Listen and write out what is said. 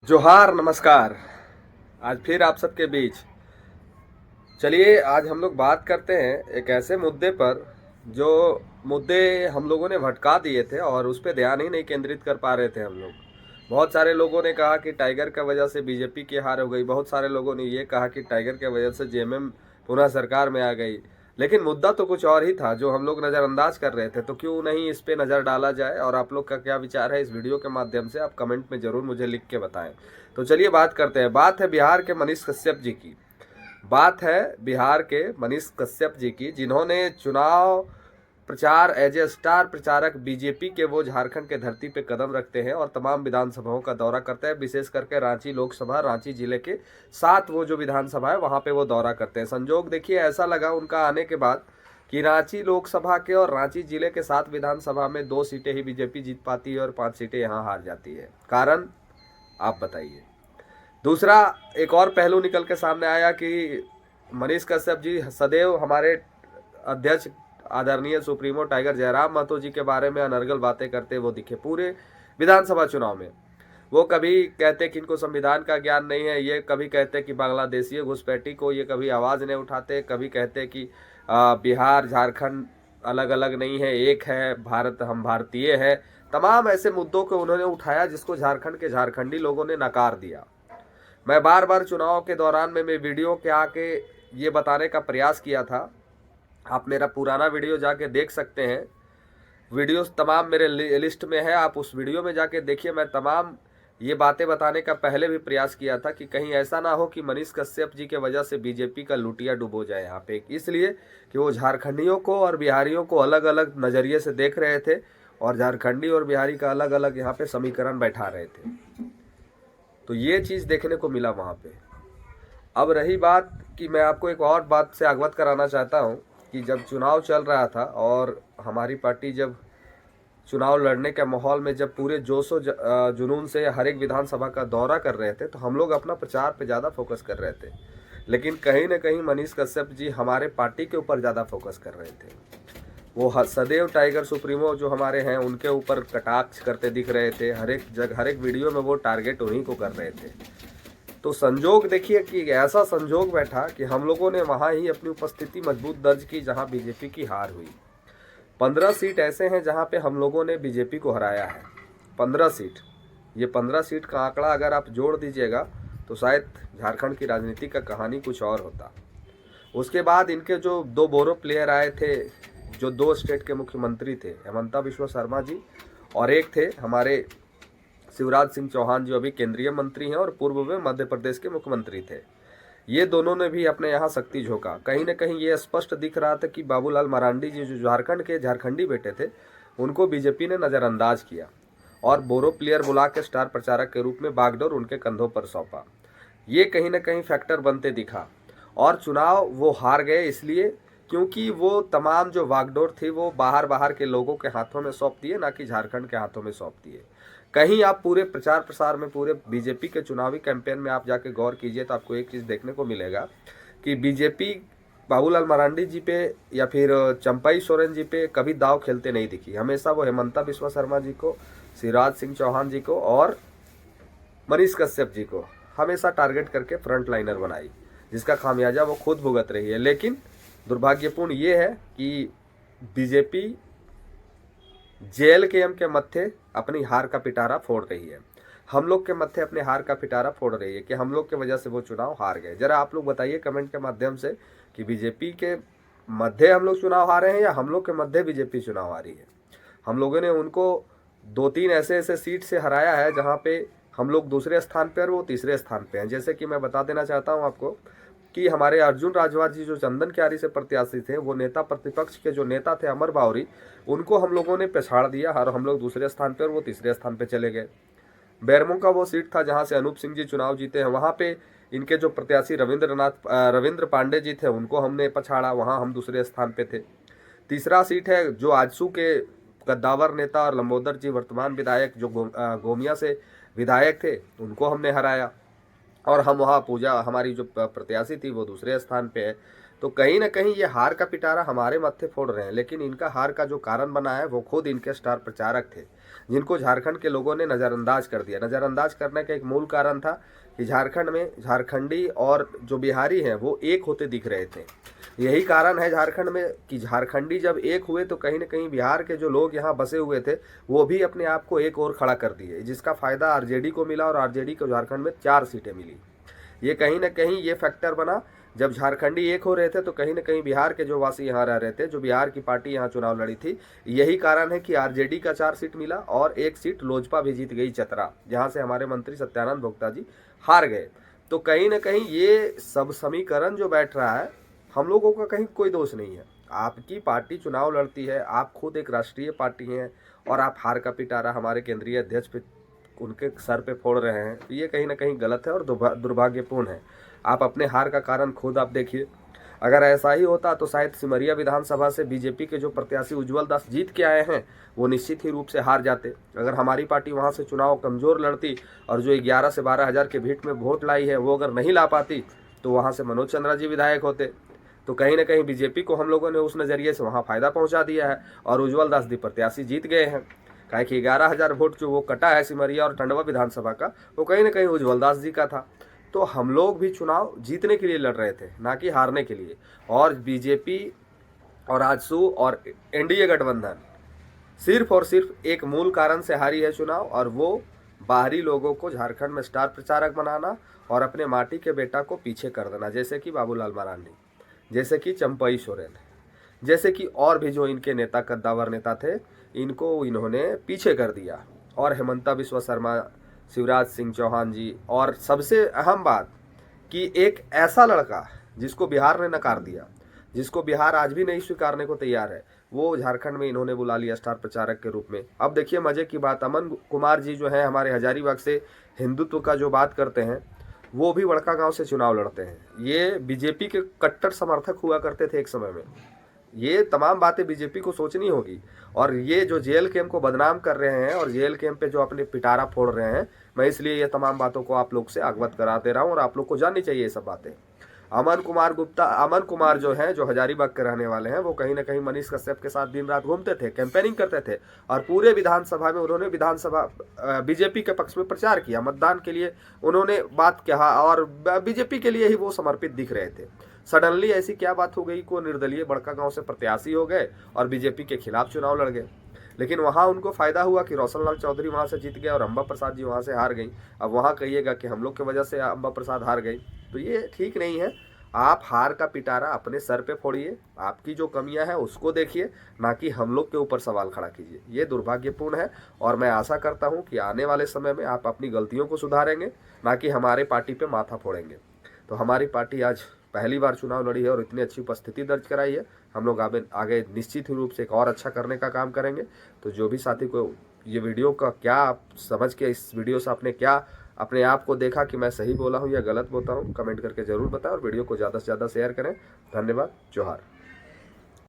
जोहार नमस्कार। आज फिर आप सबके बीच चलिए आज हम लोग बात करते हैं एक ऐसे मुद्दे पर जो मुद्दे हम लोगों ने भटका दिए थे और उस पर ध्यान ही नहीं केंद्रित कर पा रहे थे हम लोग। बहुत सारे लोगों ने कहा कि टाइगर की वजह से बीजेपी की हार हो गई, बहुत सारे लोगों ने ये कहा कि टाइगर की वजह से जेएमएम पुनः सरकार में आ गई। लेकिन मुद्दा तो कुछ और ही था जो हम लोग नज़रअंदाज कर रहे थे। तो क्यों नहीं इस पे नज़र डाला जाए, और आप लोग का क्या विचार है इस वीडियो के माध्यम से आप कमेंट में ज़रूर मुझे लिख के बताएं। तो चलिए बात करते हैं। बात है बिहार के मनीष कश्यप जी की। बात है बिहार के मनीष कश्यप जी की, जिन्होंने चुनाव प्रचार एज ए स्टार प्रचारक बीजेपी के वो झारखंड के धरती पे कदम रखते हैं और तमाम विधानसभाओं का दौरा करते हैं। विशेष करके रांची लोकसभा, रांची जिले के 7 वो जो विधानसभा है वहाँ पे वो दौरा करते हैं। संजोग देखिए ऐसा लगा उनका आने के बाद कि रांची लोकसभा के और रांची जिले के 7 विधानसभा में 2 सीटें ही बीजेपी जीत पाती है और 5 सीटें यहाँ हार जाती है। कारण आप बताइए। दूसरा एक और पहलू निकल के सामने आया कि मनीष कश्यप जी सदैव हमारे अध्यक्ष आदरणीय सुप्रीमो टाइगर जयराम महतो जी के बारे में अनर्गल बातें करते वो दिखे पूरे विधानसभा चुनाव में। वो कभी कहते कि इनको संविधान का ज्ञान नहीं है, ये कभी कहते कि बांग्लादेशी घुसपैठी को ये कभी आवाज़ नहीं उठाते, कभी कहते कि बिहार झारखंड अलग अलग नहीं है, एक है भारत, हम भारतीय हैं। तमाम ऐसे मुद्दों को उन्होंने उठाया जिसको झारखंड के झारखंडी लोगों ने नकार दिया। मैं बार बार चुनाव के दौरान में मैं वीडियो के आके ये बताने का प्रयास किया था। आप मेरा पुराना वीडियो जाके देख सकते हैं, वीडियोस तमाम मेरे लिस्ट में है, आप उस वीडियो में जाके देखिए। मैं तमाम ये बातें बताने का पहले भी प्रयास किया था कि कहीं ऐसा ना हो कि मनीष कश्यप जी के वजह से बीजेपी का लुटिया डुबो जाए यहाँ पे, इसलिए कि वो झारखंडियों को और बिहारियों को अलग अलग नज़रिए से देख रहे थे और झारखंडी और बिहारी का अलग अलग यहाँ पे समीकरण बैठा रहे थे। तो ये चीज़ देखने को मिला वहाँ पे। अब रही बात कि मैं आपको एक और बात से अवगत कराना चाहता हूँ कि जब चुनाव चल रहा था और हमारी पार्टी जब चुनाव लड़ने के माहौल में जब पूरे जोश व जुनून से हर एक विधानसभा का दौरा कर रहे थे तो हम लोग अपना प्रचार पे ज़्यादा फोकस कर रहे थे। लेकिन कहीं ना कहीं मनीष कश्यप जी हमारे पार्टी के ऊपर ज़्यादा फोकस कर रहे थे। वो सदैव टाइगर सुप्रीमो जो हमारे हैं उनके ऊपर कटाक्ष करते दिख रहे थे। हर एक जगह हर एक वीडियो में वो टारगेट उन्हीं को कर रहे थे। तो संजोग देखिए कि ऐसा संजोग बैठा कि हम लोगों ने वहाँ ही अपनी उपस्थिति मजबूत दर्ज की जहाँ बीजेपी की हार हुई। 15 सीट ऐसे हैं जहाँ पे हम लोगों ने बीजेपी को हराया है। 15 सीट, ये 15 सीट का आंकड़ा अगर आप जोड़ दीजिएगा तो शायद झारखंड की राजनीति का कहानी कुछ और होता। उसके बाद इनके जो 2 बोरो प्लेयर आए थे, जो 2 स्टेट के मुख्यमंत्री थे, हेमंता बिश्वा शर्मा जी और एक थे हमारे शिवराज सिंह चौहान जो अभी केंद्रीय मंत्री हैं और पूर्व में मध्य प्रदेश के मुख्यमंत्री थे। ये दोनों ने भी अपने यहाँ शक्ति झोंका। कहीं ना कहीं ये स्पष्ट दिख रहा था कि बाबूलाल मरांडी जी जो झारखंड के झारखंडी बेटे थे उनको बीजेपी ने नज़रअंदाज किया और बोरो प्लेयर बुला के स्टार प्रचारक के रूप में बागडोर उनके कंधों पर सौंपा। ये कहीं ना कहीं फैक्टर बनते दिखा और चुनाव वो हार गए इसलिए क्योंकि वो तमाम जो बागडोर थी वो बाहर के लोगों के हाथों में सौंप दिए, ना कि झारखंड के हाथों में सौंप दिए। कहीं आप पूरे प्रचार प्रसार में पूरे बीजेपी के चुनावी कैंपेन में आप जाके गौर कीजिए तो आपको एक चीज़ देखने को मिलेगा कि बीजेपी बाबूलाल मरांडी जी पे या फिर चंपाई सोरेन जी पे कभी दाव खेलते नहीं दिखी। हमेशा वो हेमंता बिश्वा शर्मा जी को, शिवराज सिंह चौहान जी को और मनीष कश्यप जी को हमेशा टारगेट करके फ्रंट लाइनर बनाई, जिसका खामियाजा वो खुद भुगत रही है। लेकिन दुर्भाग्यपूर्ण ये है कि बीजेपी जेल के एम के मत्थे अपनी हार का पिटारा फोड़ रही है। हम लोग के मत्थे अपने हार का पिटारा फोड़ रही है कि हम लोग के वजह से वो चुनाव हार गए। जरा आप लोग बताइए कमेंट के माध्यम से कि बीजेपी के मध्य हम लोग चुनाव हारे हैं या हम लोग के मध्य बीजेपी चुनाव हारी है। हम लोगों ने उनको 2-3 ऐसे सीट से हराया है जहाँ पे हम लोग दूसरे स्थान पर और वो तीसरे स्थान पे हैं। जैसे कि मैं बता देना चाहता हूँ आपको कि हमारे अर्जुन राजवार जी जो चंदन क्यारी से प्रत्याशी थे, वो नेता प्रतिपक्ष के जो नेता थे अमर बावरी, उनको हम लोगों ने पछाड़ दिया और हम लोग दूसरे स्थान पर और वो तीसरे स्थान पे चले गए। बैरमो का वो सीट था जहां से अनूप सिंह जी चुनाव जीते हैं, वहां पे इनके जो प्रत्याशी रविंद्र पांडे जी थे उनको हमने पछाड़ा, वहां हम दूसरे स्थान पे थे। तीसरा सीट है जो आजसू के कद्दावर नेता और लंबोदर जी वर्तमान विधायक जो गोमिया से विधायक थे उनको हमने हराया और हम वहाँ पूजा हमारी जो प्रत्याशी थी वो दूसरे स्थान पे है। तो कहीं ना कहीं ये हार का पिटारा हमारे मत्थे फोड़ रहे हैं, लेकिन इनका हार का जो कारण बना है वो खुद इनके स्टार प्रचारक थे, जिनको झारखंड के लोगों ने नज़रअंदाज कर दिया। नज़रअंदाज करने का एक मूल कारण था कि झारखंड में झारखंडी और जो बिहारी हैं वो एक होते दिख रहे थे। यही कारण है झारखंड में कि झारखंडी जब एक हुए तो कहीं ना कहीं बिहार के जो लोग यहाँ बसे हुए थे वो भी अपने आप को एक और खड़ा कर दिए, जिसका फ़ायदा आरजेडी को मिला और आरजेडी को झारखंड में 4 सीटें मिली। ये कहीं ना कहीं ये फैक्टर बना। जब झारखंडी एक हो रहे थे तो कहीं ना कहीं बिहार के जो वासी यहाँ रह रहे थे, जो बिहार की पार्टी यहाँ चुनाव लड़ी थी, यही कारण है कि आरजेडी का 4 सीट मिला और 1 सीट लोजपा भी जीत गई चतरा, जहाँ से हमारे मंत्री सत्यानंद भोक्ता जी हार गए। तो कहीं ना कहीं ये सब समीकरण जो बैठ रहा है, हम लोगों का कहीं कोई दोष नहीं है। आपकी पार्टी चुनाव लड़ती है, आप खुद एक राष्ट्रीय पार्टी हैं और आप हार का पिटारा हमारे केंद्रीय अध्यक्ष पे उनके सर पे फोड़ रहे हैं, तो ये कहीं ना कहीं गलत है और दुर्भाग्यपूर्ण है। आप अपने हार का कारण खुद आप देखिए। अगर ऐसा ही होता तो शायद सिमरिया विधानसभा से बीजेपी के जो प्रत्याशी उज्जवल दास जीत के आए हैं वो निश्चित ही रूप से हार जाते। अगर हमारी पार्टी वहां से चुनाव कमज़ोर लड़ती और जो 11 से 12 हज़ार के भीड़ में वोट लाई है वो अगर नहीं ला पाती तो वहाँ से मनोज चंद्रा जी विधायक होते। तो कहीं ना कहीं बीजेपी को हम लोगों ने उस नज़रिए से वहाँ फ़ायदा पहुँचा दिया है और उज्जवल दास जी प्रत्याशी जीत गए हैं। काहे कि 11,000 वोट जो वो कटा है सिमरिया और टंडवा विधानसभा का, वो कहीं ना कहीं उज्जवल दास जी का था। तो हम लोग भी चुनाव जीतने के लिए लड़ रहे थे, ना कि हारने के लिए। और बीजेपी और आजसू और एनडीए गठबंधन सिर्फ और सिर्फ एक मूल कारण से हारी है चुनाव, और वो बाहरी लोगों को झारखंड में स्टार प्रचारक बनाना और अपने माटी के बेटा को पीछे कर देना, जैसे कि बाबूलाल मरांडी, जैसे कि चंपई सोरेन, जैसे कि और भी जो इनके नेता कद्दावर नेता थे, इनको इन्होंने पीछे कर दिया। और हेमंता बिस्वा शर्मा, शिवराज सिंह चौहान जी, और सबसे अहम बात कि एक ऐसा लड़का जिसको बिहार ने नकार दिया, जिसको बिहार आज भी नहीं स्वीकारने को तैयार है, वो झारखंड में इन्होंने बुला लिया स्टार प्रचारक के रूप में। अब देखिए मजे की बात, अमन कुमार जी जो है हमारे हजारीबाग से हिंदुत्व का जो बात करते हैं, वो भी बड़कागांव से चुनाव लड़ते हैं। ये बीजेपी के कट्टर समर्थक हुआ करते थे एक समय में। ये तमाम बातें बीजेपी को सोचनी होगी। और ये जो जेएल कैंप को बदनाम कर रहे हैं और जेएल कैंप पे जो अपने पिटारा फोड़ रहे हैं, मैं इसलिए ये तमाम बातों को आप लोग से अवगत करा दे रहा हूँ और आप लोग को जाननी चाहिए ये सब बातें। अमन कुमार जो हैं, जो हजारीबाग के रहने वाले हैं, वो कहीं ना कहीं मनीष कश्यप के साथ दिन रात घूमते थे, कैंपेनिंग करते थे और पूरे विधानसभा में उन्होंने बीजेपी के पक्ष में प्रचार किया, मतदान के लिए उन्होंने बात कहा और बीजेपी के लिए ही वो समर्पित दिख रहे थे। सडनली ऐसी क्या बात हो गई को निर्दलीय बड़कागांव से प्रत्याशी हो गए और बीजेपी के खिलाफ चुनाव लड़ गए। लेकिन वहाँ उनको फायदा हुआ कि रोशन लाल चौधरी वहाँ से जीत गए और अंबा प्रसाद जी वहाँ से हार गई। अब वहाँ कहिएगा कि हम लोग की वजह से अंबा प्रसाद हार गई, तो ये ठीक नहीं है। आप हार का पिटारा अपने सर पे फोड़िए, आपकी जो कमियां हैं उसको देखिए, ना कि हम लोग के ऊपर सवाल खड़ा कीजिए। ये दुर्भाग्यपूर्ण है और मैं आशा करता हूं कि आने वाले समय में आप अपनी गलतियों को सुधारेंगे, ना कि हमारे पार्टी पे माथा फोड़ेंगे। तो हमारी पार्टी आज पहली बार चुनाव लड़ी है और इतनी अच्छी उपस्थिति दर्ज कराई है। हम लोग आगे निश्चित ही रूप से एक और अच्छा करने का काम करेंगे। तो जो भी साथी को ये वीडियो का क्या आप समझ के इस वीडियो से आपने क्या अपने आप को देखा कि मैं सही बोला हूँ या गलत बोलता हूँ, कमेंट करके ज़रूर बताएं और वीडियो को ज़्यादा से ज़्यादा शेयर करें। धन्यवाद। जोहार।